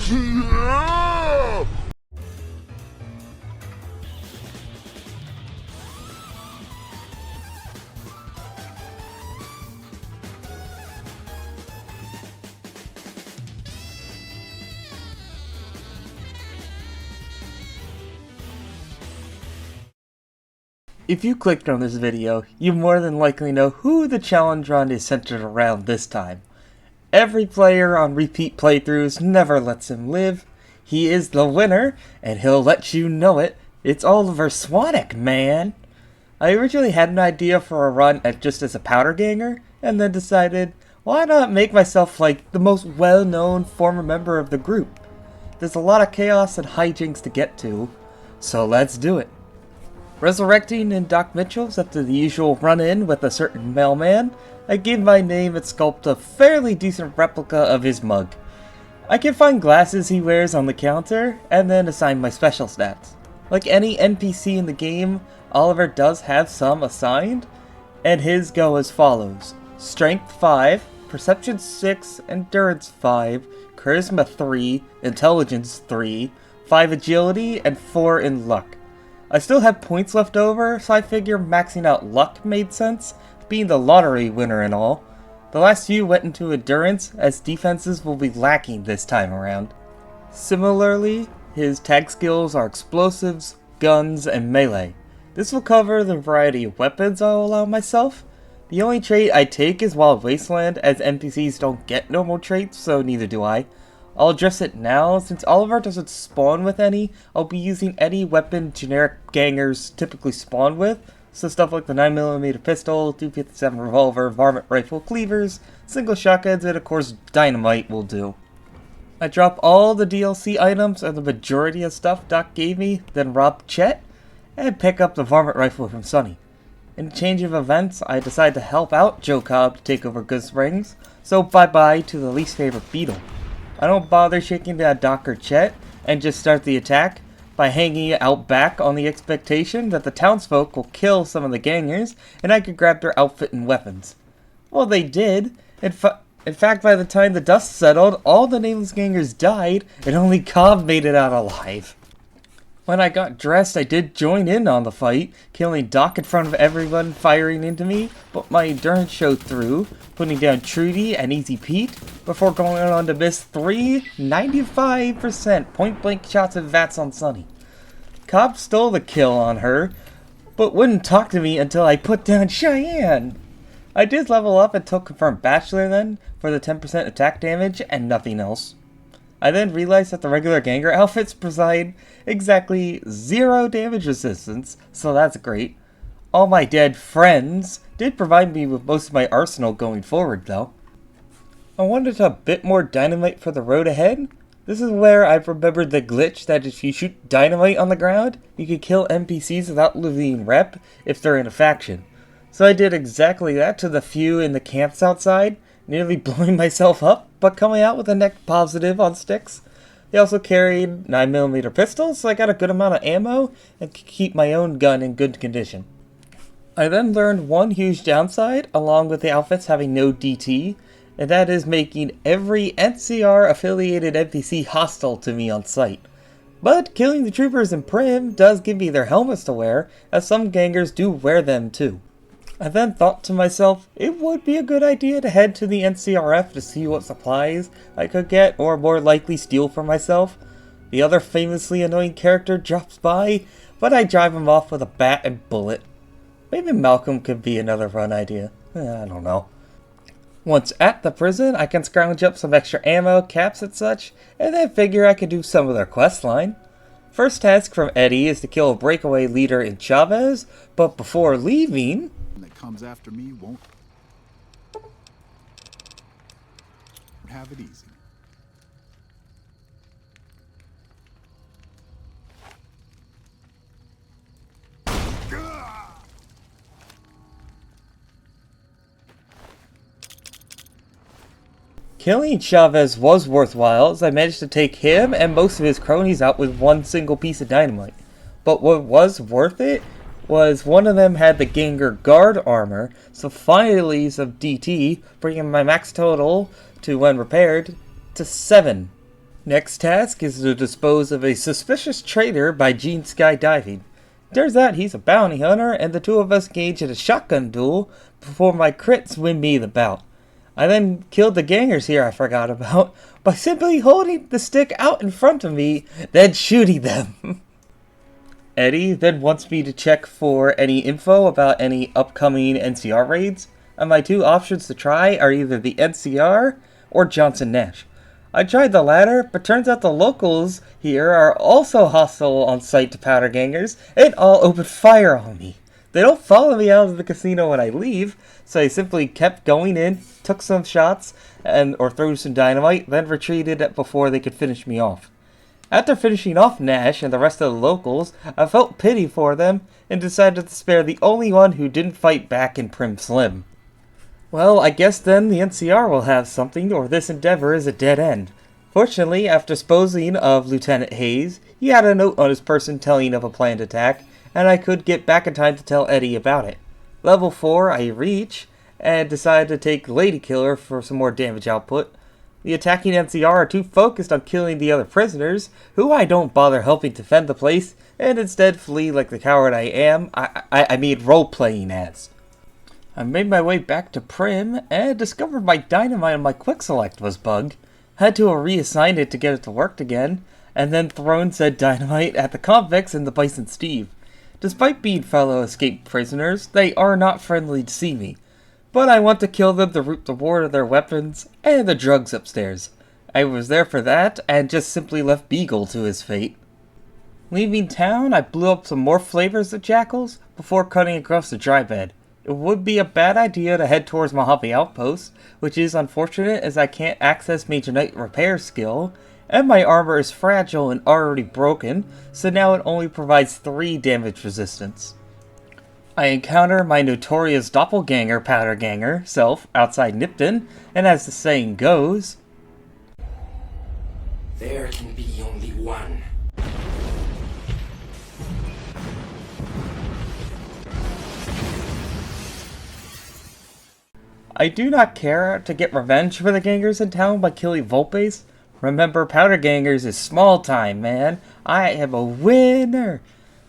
If you clicked on this video, you more than likely know who the challenge run is centered around this time. Every player on repeat playthroughs never lets him live. He is the winner, and he'll let you know it. It's Oliver Swanick, man! I originally had an idea for a run just as a powder ganger, and then decided, why not make myself like the most well-known former member of the group? There's a lot of chaos and hijinks to get to, so let's do it. Resurrecting in Doc Mitchell's after the usual run-in with a certain mailman, I gave my name and sculpt a fairly decent replica of his mug. I can find glasses he wears on the counter, and then assign my special stats. Like any NPC in the game, Oliver does have some assigned, and his go as follows. Strength 5, Perception 6, Endurance 5, Charisma 3, Intelligence 3, 5 Agility, and 4 in Luck. I still have points left over, so I figure maxing out luck made sense, being the lottery winner and all. The last few went into endurance, as defenses will be lacking this time around. Similarly, his tag skills are explosives, guns, and melee. This will cover the variety of weapons I'll allow myself. The only trait I take is Wild Wasteland, as NPCs don't get normal traits, so neither do I. I'll address it now, since Oliver doesn't spawn with any. I'll be using any weapon generic gangers typically spawn with, so stuff like the 9mm pistol, 257 revolver, varmint rifle, cleavers, single shotguns, and of course dynamite will do. I drop all the DLC items and the majority of stuff Doc gave me, then rob Chet, and pick up the varmint rifle from Sonny. In a change of events, I decide to help out Joe Cobb to take over Goodsprings, so bye-bye to the least favorite beetle. I don't bother shaking down Doc or Chet, and just start the attack by hanging out back on the expectation that the townsfolk will kill some of the gangers, and I could grab their outfit and weapons. Well, they did. In fact, by the time the dust settled, all the nameless gangers died, and only Cobb made it out alive. When I got dressed, I did join in on the fight, killing Doc in front of everyone firing into me, but my endurance showed through, putting down Trudy and Easy Pete, before going on to miss 3 95% point-blank shots of VATS on Sonny. Cobb stole the kill on her, but wouldn't talk to me until I put down Cheyenne. I did level up until Confirmed Bachelor then, for the 10% attack damage and nothing else. I then realized that the regular ganger outfits provide exactly 0 damage resistance, so that's great. All my dead friends did provide me with most of my arsenal going forward though. I wanted a bit more dynamite for the road ahead. This is where I've remembered the glitch that if you shoot dynamite on the ground, you can kill NPCs without losing rep if they're in a faction. So I did exactly that to the few in the camps outside, nearly blowing myself up, but coming out with a net positive on sticks. They also carried 9mm pistols, so I got a good amount of ammo and could keep my own gun in good condition. I then learned one huge downside, along with the outfits having no DT, and that is making every NCR affiliated NPC hostile to me on sight. But killing the troopers in Primm does give me their helmets to wear, as some gangers do wear them too. I then thought to myself, it would be a good idea to head to the NCRF to see what supplies I could get, or more likely steal for myself. The other famously annoying character drops by, but I drive him off with a bat and bullet. Maybe Malcolm could be another run idea. I don't know. Once at the prison, I can scrounge up some extra ammo, caps and such, and then figure I could do some of their questline. First task from Eddie is to kill a breakaway leader in Chavez, but before leaving... that comes after me won't have it easy. Killing Chavez was worthwhile, as I managed to take him and most of his cronies out with one single piece of dynamite. But what was worth it was one of them had the Ganger Guard armor, so finally some DT, bringing my max total to when repaired to 7. Next task is to dispose of a suspicious traitor by Gene skydiving. Turns out he's a bounty hunter, and the two of us engage in a shotgun duel before my crits win me the bout. I then killed the gangers here I forgot about by simply holding the stick out in front of me, then shooting them. Eddie then wants me to check for any info about any upcoming NCR raids, and my two options to try are either the NCR or Johnson Nash. I tried the latter, but turns out the locals here are also hostile on sight to powder gangers and all open fire on me. They don't follow me out of the casino when I leave, so I simply kept going in, took some shots, or threw some dynamite, then retreated before they could finish me off. After finishing off Nash and the rest of the locals, I felt pity for them and decided to spare the only one who didn't fight back in Primm Slim. Well, I guess then the NCR will have something, or this endeavor is a dead end. Fortunately, after disposing of Lieutenant Hayes, he had a note on his person telling of a planned attack, and I could get back in time to tell Eddie about it. Level 4 I reach, and decided to take Lady Killer for some more damage output. The attacking NCR are too focused on killing the other prisoners, who I don't bother helping defend the place, and instead flee like the coward I am, I mean role-playing as. I made my way back to Primm and discovered my dynamite on my quick select was bugged. Had to reassign it to get it to work again, and then thrown said dynamite at the convicts and the Bison Steve. Despite being fellow escaped prisoners, they are not friendly to see me. But I want to kill them to root the reward of their weapons and the drugs upstairs. I was there for that and just simply left Beagle to his fate. Leaving town, I blew up some more flavors of jackals before cutting across the dry bed. It would be a bad idea to head towards Mojave Outpost, which is unfortunate as I can't access Major Knight repair skill, and my armor is fragile and already broken, so now it only provides 3 damage resistance. I encounter my notorious doppelganger powder ganger self outside Nipton, and as the saying goes, there can be only one. I do not care to get revenge for the gangers in town by killing Volpes. Remember, powder gangers is small time, man. I am a winner.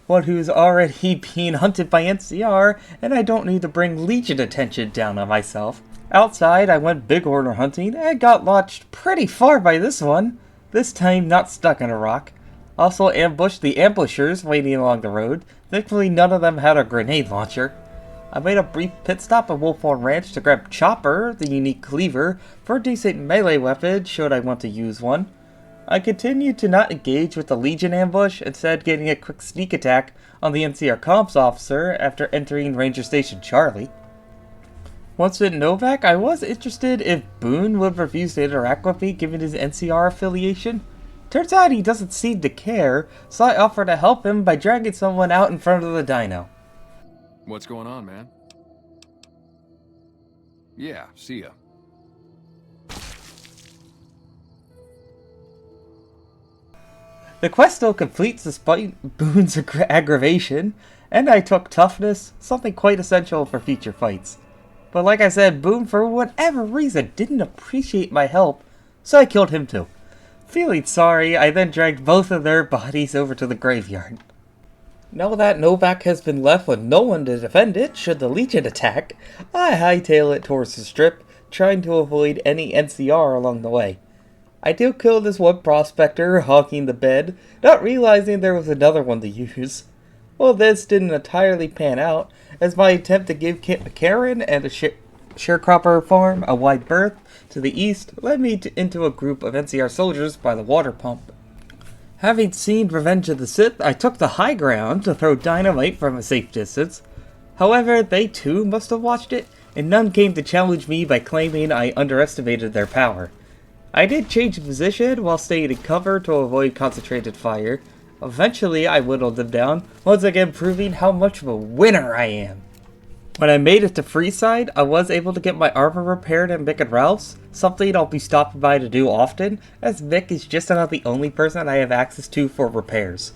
One who's already being hunted by NCR, and I don't need to bring Legion attention down on myself. Outside, I went big order hunting and got launched pretty far by this one. This time, not stuck in a rock. Also ambushed the ambushers waiting along the road. Thankfully, none of them had a grenade launcher. I made a brief pit stop at Wolfhorn Ranch to grab Chopper, the unique cleaver, for a decent melee weapon should I want to use one. I continued to not engage with the Legion ambush, instead getting a quick sneak attack on the NCR comms officer after entering Ranger Station Charlie. Once in Novac, I was interested if Boone would refuse to interact with me given his NCR affiliation. Turns out he doesn't seem to care, so I offered to help him by dragging someone out in front of the dyno. What's going on, man? Yeah, see ya. The quest still completes despite Boone's aggravation, and I took toughness, something quite essential for future fights. But like I said, Boone for whatever reason didn't appreciate my help, so I killed him too. Feeling sorry, I then dragged both of their bodies over to the graveyard. Now that Novac has been left with no one to defend it should the Legion attack, I hightail it towards the strip, trying to avoid any NCR along the way. I do kill this one prospector hogging the bed, not realizing there was another one to use. Well, this didn't entirely pan out, as my attempt to give Karen and a sharecropper farm a wide berth to the east led me into a group of NCR soldiers by the water pump. Having seen Revenge of the Sith, I took the high ground to throw dynamite from a safe distance. However, they too must have watched it, and none came to challenge me by claiming I underestimated their power. I did change position while staying in cover to avoid concentrated fire. Eventually, I whittled them down, once again proving how much of a winner I am. When I made it to Freeside, I was able to get my armor repaired at Mick and Ralph's, something I'll be stopping by to do often, as Mick is just about the only person I have access to for repairs.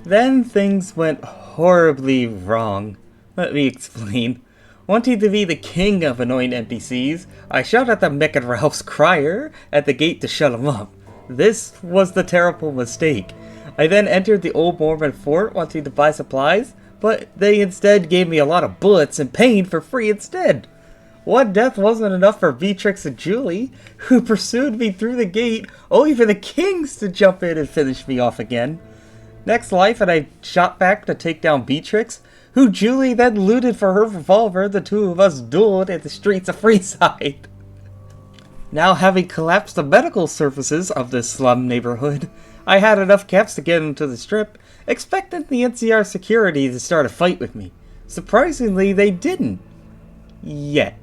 Then things went horribly wrong. Let me explain. Wanting to be the king of annoying NPCs, I shot at the Mick and Ralph's crier at the gate to shut him up. This was the terrible mistake. I then entered the old Mormon fort wanting to buy supplies, but they instead gave me a lot of bullets and pain for free instead. One death wasn't enough for Beatrix and Julie, who pursued me through the gate, only for the Kings to jump in and finish me off again. Next life, and I shot back to take down Beatrix, who Julie then looted for her revolver. The two of us dueled in the streets of Freeside. Now, having collapsed the medical services of this slum neighborhood, I had enough caps to get into the strip, expecting the NCR security to start a fight with me. Surprisingly, they didn't. Yet.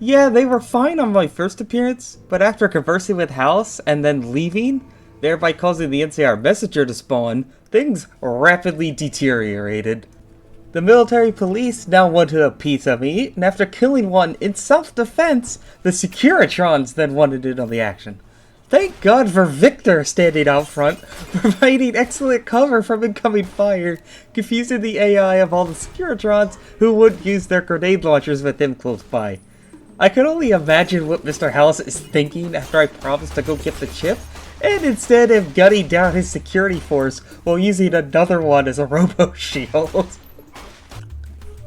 Yeah, they were fine on my first appearance, but after conversing with House and then leaving, thereby causing the NCR messenger to spawn, things rapidly deteriorated. The military police now wanted a piece of me, and after killing one in self-defense, the Securitrons then wanted in on the action. Thank God for Victor standing out front, providing excellent cover from incoming fire, confusing the AI of all the Securitrons who wouldn't use their grenade launchers with him close by. I could only imagine what Mr. House is thinking after I promised to go get the chip, and instead am gunning down his security force while using another one as a robo-shield.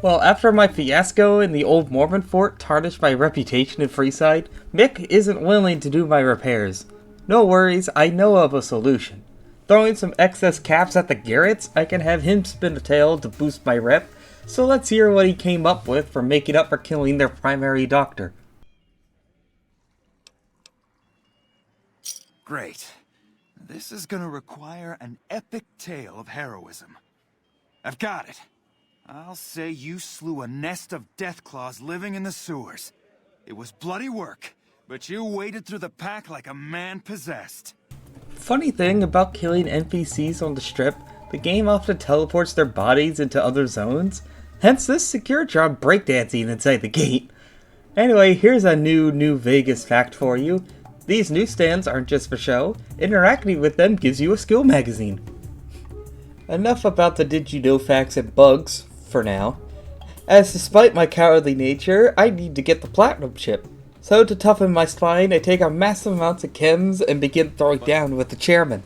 Well, after my fiasco in the old Mormon fort tarnished my reputation in Freeside, Mick isn't willing to do my repairs. No worries, I know of a solution. Throwing some excess caps at the Garretts, I can have him spin a tail to boost my rep, so let's hear what he came up with for making up for killing their primary doctor. Great. This is gonna require an epic tale of heroism. I've got it. I'll say you slew a nest of deathclaws living in the sewers. It was bloody work, but you waded through the pack like a man possessed. Funny thing about killing NPCs on the strip, the game often teleports their bodies into other zones, hence this Securitron breakdancing inside the gate. Anyway, here's a new Vegas fact for you. These newsstands aren't just for show, interacting with them gives you a skill magazine. Enough about the did you know facts and bugs, for now, as despite my cowardly nature, I need to get the platinum chip. So to toughen my spine, I take a massive amounts of chems and begin throwing down with the chairman.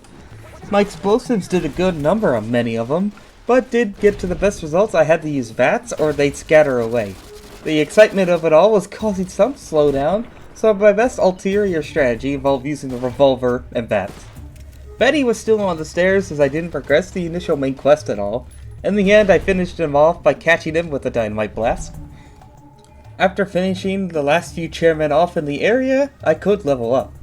My explosives did a good number on many of them, but did get to the best results I had to use VATS or they'd scatter away. The excitement of it all was causing some slowdown, so my best ulterior strategy involved using the revolver and VATS. Betty was still on the stairs as I didn't progress the initial main quest at all. In the end, I finished him off by catching him with a dynamite blast. After finishing the last few chairmen off in the area, I could level up.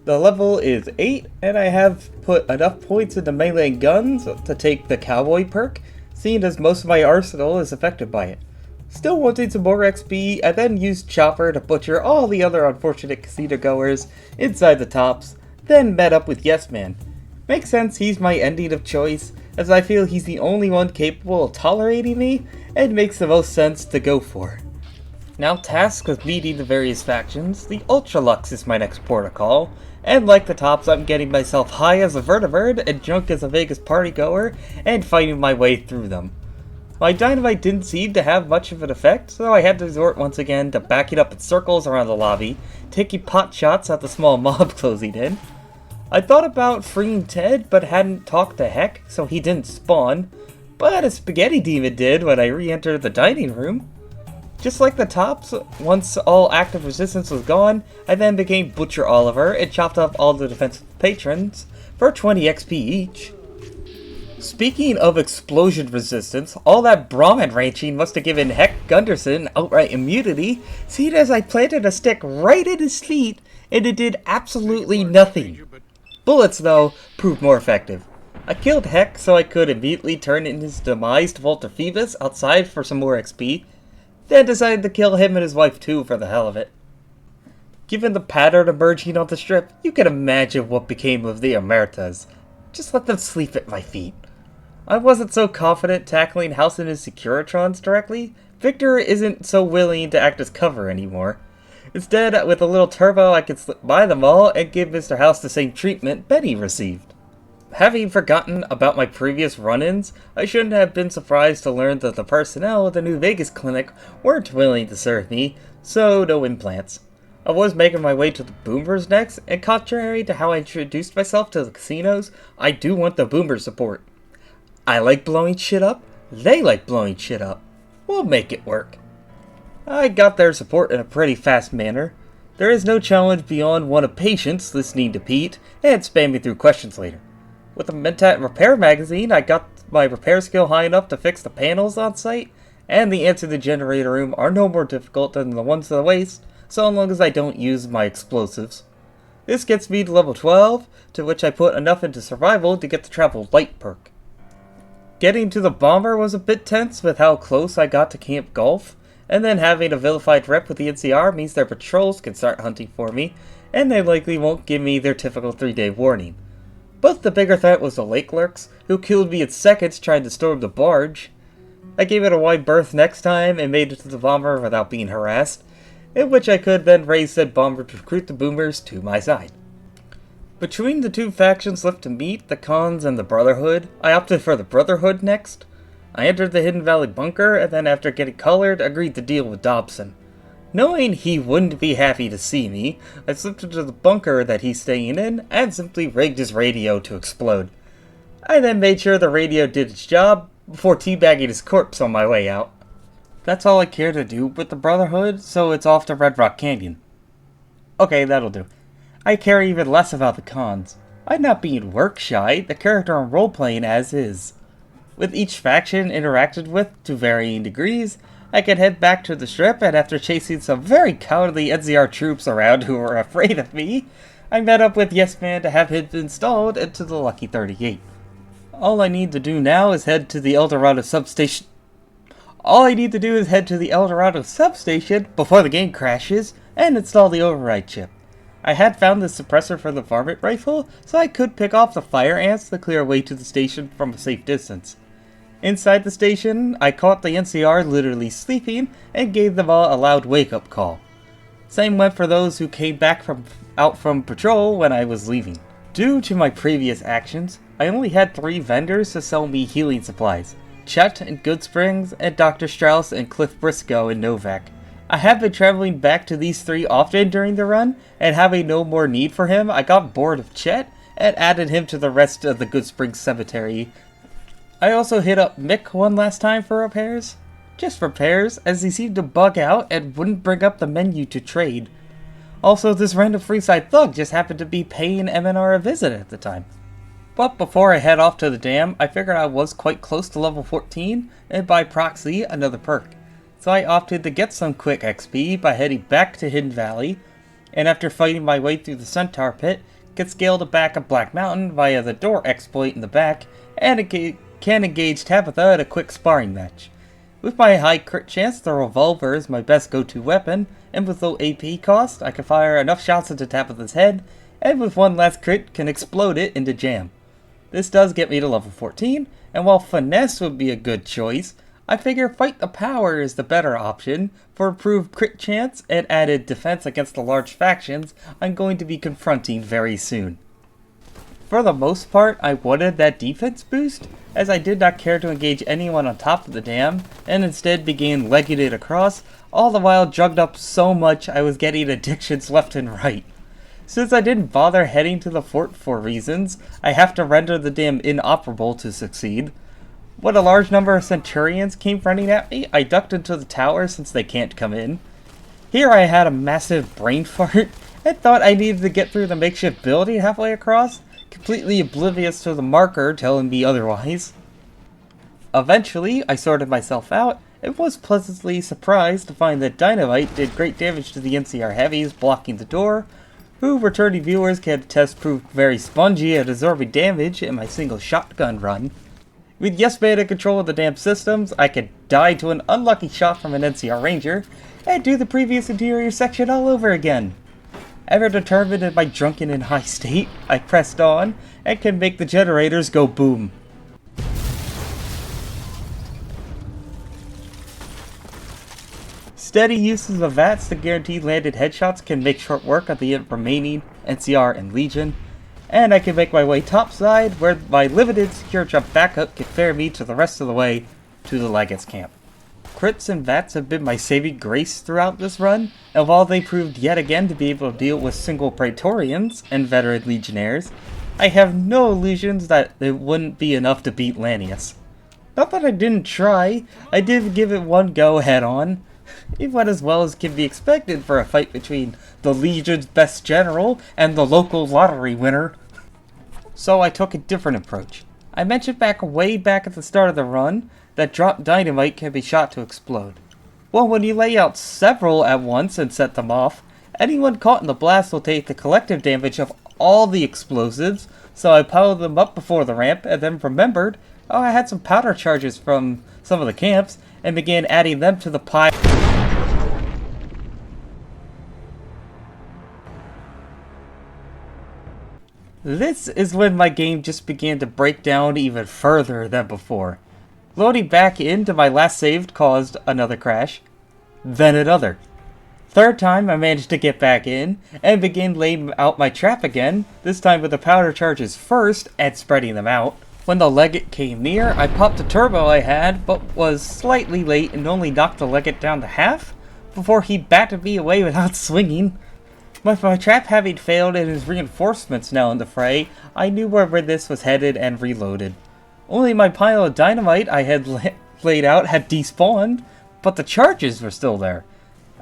The level is 8, and I have put enough points into melee guns to take the cowboy perk, seeing as most of my arsenal is affected by it. Still wanting some more XP, I then used Chopper to butcher all the other unfortunate casino goers inside the tops, then met up with Yes Man. Makes sense he's my ending of choice, as I feel he's the only one capable of tolerating me, and makes the most sense to go for. Now tasked with meeting the various factions, the Ultralux is my next protocol, and like the tops I'm getting myself high as a vertibird and drunk as a Vegas partygoer, and fighting my way through them. My dynamite didn't seem to have much of an effect, so I had to resort once again to backing up in circles around the lobby, taking pot shots at the small mob closing in. I thought about freeing Ted, but hadn't talked to Heck, so he didn't spawn, but a spaghetti demon did when I re-entered the dining room. Just like the tops, once all active resistance was gone, I then became Butcher Oliver and chopped up all the defensive patrons for 20 XP each. Speaking of explosion resistance, all that Brahmin ranching must have given Heck Gunderson outright immunity, seeing as I planted a stick right at his feet and it did absolutely nothing. Bullets, though, proved more effective. I killed Heck so I could immediately turn in his demise to Walter Phoebus outside for some more XP, then decided to kill him and his wife too for the hell of it. Given the pattern emerging on the strip, you can imagine what became of the Emertas. Just let them sleep at my feet. I wasn't so confident tackling House and his Securitrons directly. Victor isn't so willing to act as cover anymore. Instead, with a little turbo, I could slip by them all and give Mr. House the same treatment Betty received. Having forgotten about my previous run-ins, I shouldn't have been surprised to learn that the personnel at the New Vegas clinic weren't willing to serve me, so no implants. I was making my way to the boomers next, and contrary to how I introduced myself to the casinos, I do want the boomer support. I like blowing shit up, they like blowing shit up. We'll make it work. I got their support in a pretty fast manner. There is no challenge beyond one of patience, listening to Pete, and spamming through questions later. With the Mentat Repair magazine, I got my repair skill high enough to fix the panels on site, and the ants in the generator room are no more difficult than the ones to the waist, so long as I don't use my explosives. This gets me to level 12, to which I put enough into survival to get the travel light perk. Getting to the bomber was a bit tense with how close I got to Camp Golf, and then having a vilified rep with the NCR means their patrols can start hunting for me, and they likely won't give me their typical 3-day warning. But the bigger threat was the lake lurks, who killed me in seconds trying to storm the barge. I gave it a wide berth next time and made it to the bomber without being harassed, in which I could then raise said bomber to recruit the boomers to my side. Between the two factions left to meet, the Khans and the Brotherhood, I opted for the Brotherhood next. I entered the Hidden Valley bunker, and then after getting colored, agreed to deal with Dobson. Knowing he wouldn't be happy to see me, I slipped into the bunker that he's staying in, and simply rigged his radio to explode. I then made sure the radio did its job, before teabagging his corpse on my way out. That's all I care to do with the Brotherhood, so it's off to Red Rock Canyon. Okay, that'll do. I care even less about the Khans. I'm not being work-shy, the character I'm role-playing as is. With each faction interacted with to varying degrees, I can head back to the strip, and after chasing some very cowardly NCR troops around who were afraid of me, I met up with Yes Man to have him installed into the Lucky 38. All I need to do now is head to the Eldorado substation. Before the game crashes and install the override chip. I had found the suppressor for the varmint rifle, so I could pick off the fire ants to clear a way to the station from a safe distance. Inside the station, I caught the NCR literally sleeping and gave them all a loud wake-up call. Same went for those who came back out from patrol when I was leaving. Due to my previous actions, I only had 3 vendors to sell me healing supplies: Chet in Goodsprings, and Dr. Strauss and Cliff Briscoe in Novac. I have been traveling back to these 3 often during the run, and having no more need for him, I got bored of Chet and added him to the rest of the Goodsprings cemetery. I also hit up Mick one last time for repairs. Just repairs, as he seemed to bug out and wouldn't bring up the menu to trade. Also, this random Freeside thug just happened to be paying MNR a visit at the time. But before I head off to the dam, I figured I was quite close to level 14, and by proxy, another perk. So I opted to get some quick XP by heading back to Hidden Valley, and after fighting my way through the Centaur Pit, get scaled to back of Black Mountain via the door exploit in the back, and can engage Tabitha at a quick sparring match. With my high crit chance, the revolver is my best go-to weapon, and with low AP cost, I can fire enough shots into Tabitha's head, and with one last crit, can explode it into jam. This does get me to level 14, and while finesse would be a good choice, I figure fight the power is the better option for improved crit chance and added defense against the large factions I'm going to be confronting very soon. For the most part, I wanted that defense boost, as I did not care to engage anyone on top of the dam, and instead began legging it across, all the while drugged up so much I was getting addictions left and right. Since I didn't bother heading to the fort for reasons, I have to render the dam inoperable to succeed. When a large number of Centurions came running at me, I ducked into the tower since they can't come in. Here I had a massive brain fart, and thought I needed to get through the makeshift building halfway across, completely oblivious to the marker telling me otherwise. Eventually, I sorted myself out, and was pleasantly surprised to find that Dynamite did great damage to the NCR heavies blocking the door, who returning viewers can attest proved very spongy at absorbing damage in my single shotgun run. With Yes Man in control of the damn systems, I could die to an unlucky shot from an NCR Ranger, and do the previous interior section all over again. Ever determined in my drunken and high state, I pressed on, and can make the generators go boom. Steady uses of VATS to guarantee landed headshots can make short work of the remaining NCR and Legion, and I can make my way topside where my limited secure jump backup can ferry me to the rest of the way to the Legates camp. Crits and VATs have been my saving grace throughout this run, and while they proved yet again to be able to deal with single Praetorians and veteran Legionnaires, I have no illusions that it wouldn't be enough to beat Lanius. Not that I didn't try, I did give it one go head on. It went as well as can be expected for a fight between the Legion's best general and the local lottery winner. So I took a different approach. I mentioned way back at the start of the run that drop dynamite can be shot to explode. Well, when you lay out several at once and set them off, anyone caught in the blast will take the collective damage of all the explosives, so I piled them up before the ramp and then remembered, oh, I had some powder charges from some of the camps, and began adding them to the pile. This is when my game just began to break down even further than before. Loading back into my last save caused another crash, then another. Third time I managed to get back in, and began laying out my trap again, this time with the powder charges first and spreading them out. When the legate came near, I popped the turbo I had, but was slightly late and only knocked the legate down to half, before he batted me away without swinging. With my trap having failed and his reinforcements now in the fray, I knew where this was headed and reloaded. Only my pile of dynamite I had laid out had despawned, but the charges were still there.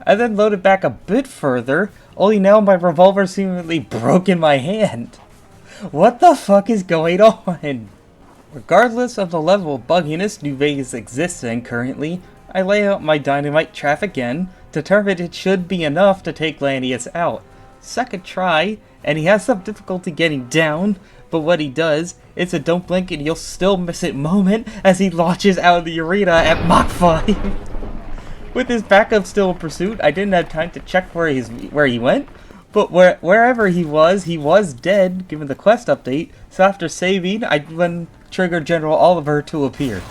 I then loaded back a bit further, only now my revolver seemingly broke in my hand. What the fuck is going on? Regardless of the level of bugginess New Vegas exists in currently, I lay out my dynamite trap again, determined it should be enough to take Lanius out. Second try, and he has some difficulty getting down, but what he does, it's a don't blink and you'll still miss it moment as he launches out of the arena at Mach 5. With his backup still in pursuit, I didn't have time to check where he went, but wherever he was dead given the quest update, so after saving, I then triggered General Oliver to appear.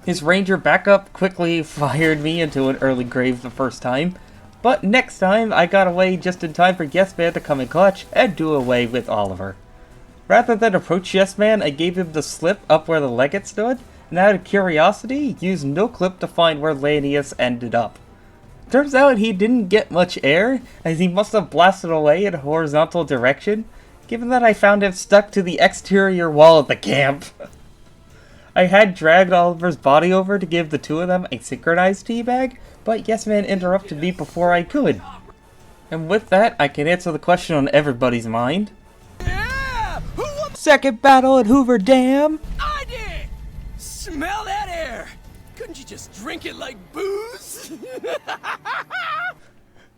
His ranger backup quickly fired me into an early grave the first time, but next time I got away just in time for Yes Man to come in clutch and do away with Oliver. Rather than approach Yes Man, I gave him the slip up where the legate stood, and out of curiosity, used no clip to find where Lanius ended up. Turns out he didn't get much air, as he must have blasted away in a horizontal direction, given that I found him stuck to the exterior wall of the camp. I had dragged Oliver's body over to give the two of them a synchronized teabag, but Yes Man interrupted me before I could. And with that, I can answer the question on everybody's mind. Yeah! Second battle at Hoover Dam! I did! Smell that air! Couldn't you just drink it like booze?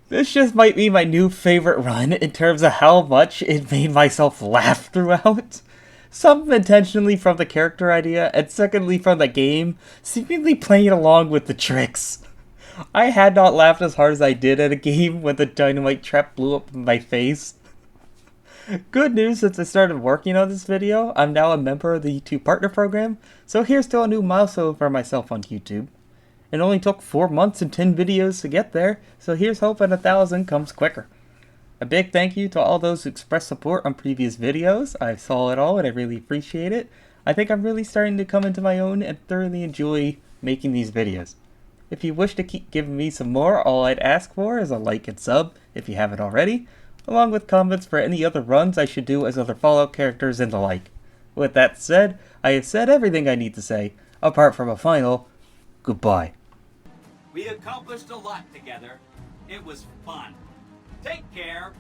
This just might be my new favorite run in terms of how much it made myself laugh throughout. Some intentionally from the character idea, and secondly from the game, seemingly playing along with the tricks. I had not laughed as hard as I did at a game when the dynamite trap blew up in my face. Good news, since I started working on this video, I'm now a member of the YouTube Partner Program, so here's to a new milestone for myself on YouTube. It only took 4 months and 10 videos to get there, so here's hoping 1,000 comes quicker. A big thank you to all those who expressed support on previous videos. I saw it all and I really appreciate it. I think I'm really starting to come into my own and thoroughly enjoy making these videos. If you wish to keep giving me some more, all I'd ask for is a like and sub, if you haven't already, along with comments for any other runs I should do as other Fallout characters and the like. With that said, I have said everything I need to say, apart from a final goodbye. We accomplished a lot together. It was fun. Take care.